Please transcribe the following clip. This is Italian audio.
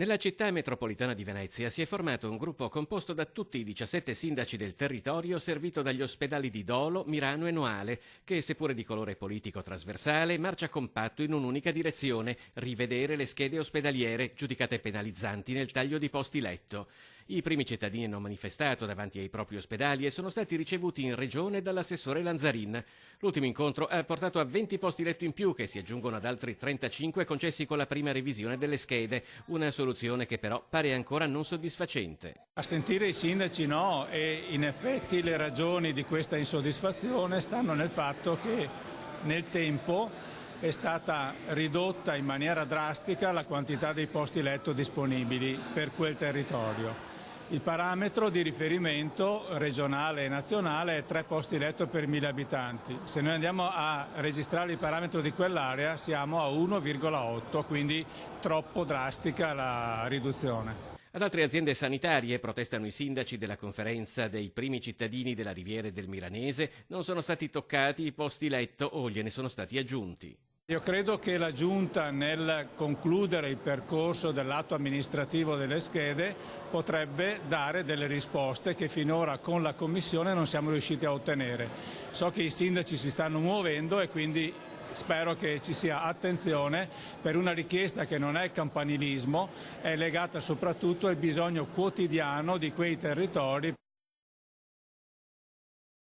Nella città metropolitana di Venezia si è formato un gruppo composto da tutti i 17 sindaci del territorio servito dagli ospedali di Dolo, Mirano e Noale, che seppure di colore politico trasversale marcia compatto in un'unica direzione: rivedere le schede ospedaliere, giudicate penalizzanti nel taglio di posti letto. I primi cittadini hanno manifestato davanti ai propri ospedali e sono stati ricevuti in regione dall'assessore Lanzarin. L'ultimo incontro ha portato a 20 posti letto in più, che si aggiungono ad altri 35 concessi con la prima revisione delle schede, una soluzione che però pare ancora non soddisfacente. A sentire i sindaci no, e in effetti le ragioni di questa insoddisfazione stanno nel fatto che nel tempo è stata ridotta in maniera drastica la quantità dei posti letto disponibili per quel territorio. Il parametro di riferimento regionale e nazionale è 3 posti letto per 1000 abitanti. Se noi andiamo a registrare il parametro di quell'area siamo a 1,8, quindi troppo drastica la riduzione. Ad altre aziende sanitarie protestano i sindaci della conferenza dei primi cittadini della Riviera e del Milanese. Non sono stati toccati i posti letto o gliene sono stati aggiunti. Io credo che la Giunta, nel concludere il percorso dell'atto amministrativo delle schede, potrebbe dare delle risposte che finora con la Commissione non siamo riusciti a ottenere. So che i sindaci si stanno muovendo e quindi spero che ci sia attenzione per una richiesta che non è campanilismo, è legata soprattutto al bisogno quotidiano di quei territori.